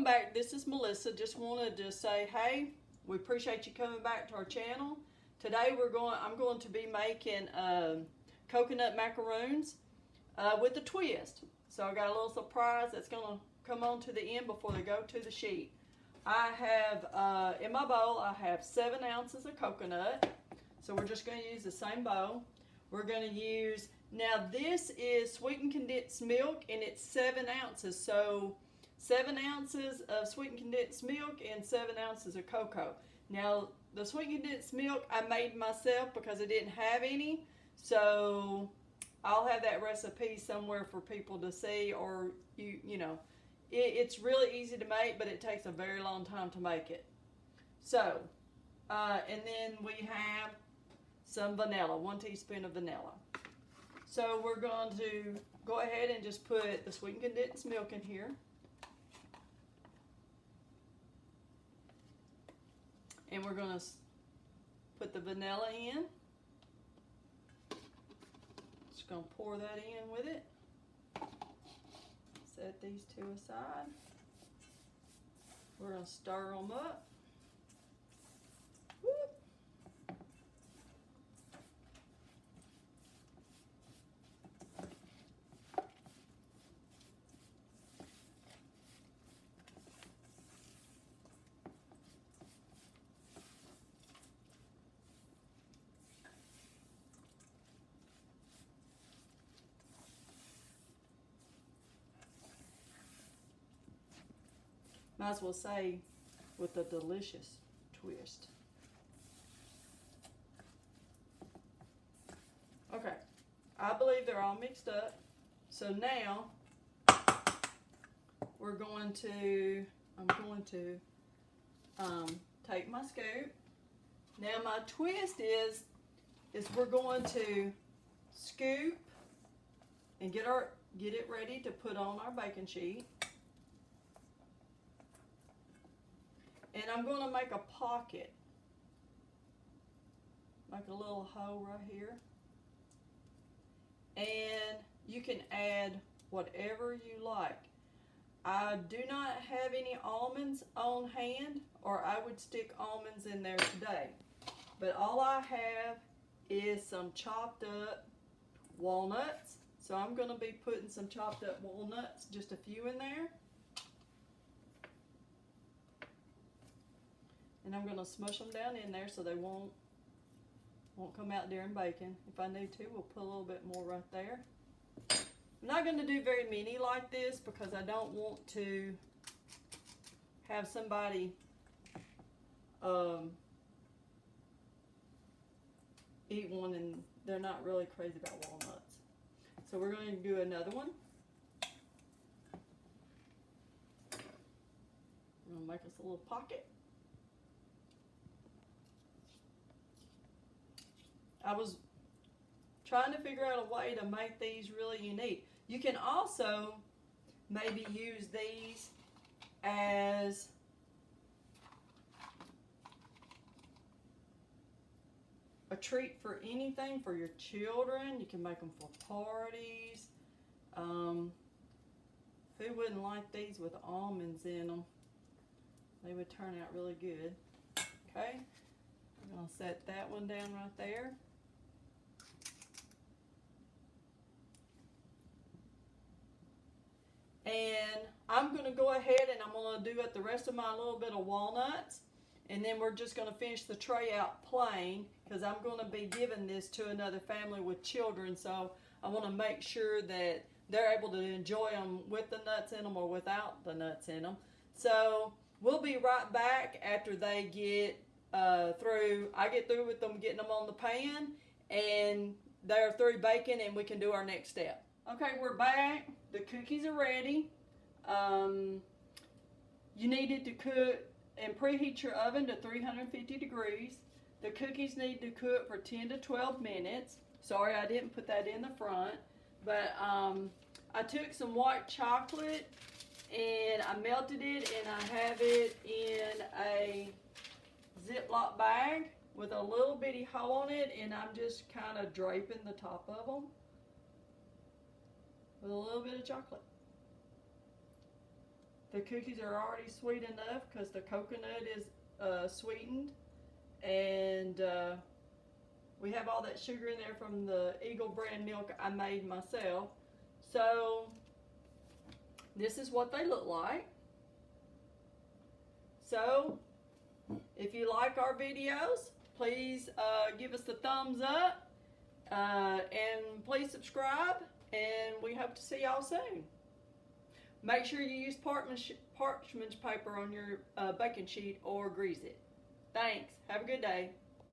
welcome back. This is Melissa. Just wanted to say, hey, we appreciate you coming back to our channel. Today I'm going to be making coconut macaroons with a twist. So I got a little surprise that's going to come on to the end before they go to the sheet. I have, in my bowl, I have 7 ounces of coconut. So we're just going to use the same bowl. We're going to use, now this is sweetened condensed milk and it's 7 ounces. So 7 ounces of sweetened condensed milk and 7 ounces of cocoa. Now the sweetened condensed milk I made myself because I didn't have any. So I'll have that recipe somewhere for people to see, or you know. It's really easy to make, but it takes a very long time to make it. So, and then we have some vanilla, 1 teaspoon of vanilla. So we're going to go ahead and just put the sweetened condensed milk in here. And we're going to put the vanilla in. Just going to pour that in with it. Set these 2 aside. We're going to stir them up. Whoop. Might as well say with a delicious twist. Okay, I believe they're all mixed up. So now I'm going to take my scoop. Now my twist is we're going to scoop and get it ready to put on our baking sheet. And I'm going to make a pocket, like a little hole right here. And you can add whatever you like. I do not have any almonds on hand, or I would stick almonds in there today. But all I have is some chopped up walnuts. So I'm going to be putting some chopped up walnuts, just a few in there. And I'm going to smush them down in there so they won't come out during baking. If I need to, we'll put a little bit more right there. I'm not going to do very many like this because I don't want to have somebody eat one and they're not really crazy about walnuts. So we're going to do another one. I'm going to make us a little pocket. I was trying to figure out a way to make these really unique. You can also maybe use these as a treat for anything, for your children. You can make them for parties. Who wouldn't like these with almonds in them? They would turn out really good. Okay, I'm going to set that one down right there. And I'm going to go ahead and I'm going to do up the rest of my little bit of walnuts. And then we're just going to finish the tray out plain because I'm going to be giving this to another family with children. So I want to make sure that they're able to enjoy them with the nuts in them or without the nuts in them. So we'll be right back after they get through. I get through with them getting them on the pan and they're through baking and we can do our next step. Okay, we're back. The cookies are ready. You needed to cook and preheat your oven to 350 degrees. The cookies need to cook for 10 to 12 minutes. Sorry, I didn't put that in the front. But I took some white chocolate and I melted it and I have it in a Ziploc bag with a little bitty hole on it, and I'm just kind of draping the top of them with a little bit of chocolate. The cookies are already sweet enough because the coconut is sweetened, and we have all that sugar in there from the Eagle brand milk I made myself. So this is what they look like. So if you like our videos, please give us the thumbs up, and please subscribe, and we hope to see y'all soon. Make sure you use parchment paper on your baking sheet or grease it. Thanks. Have a good day.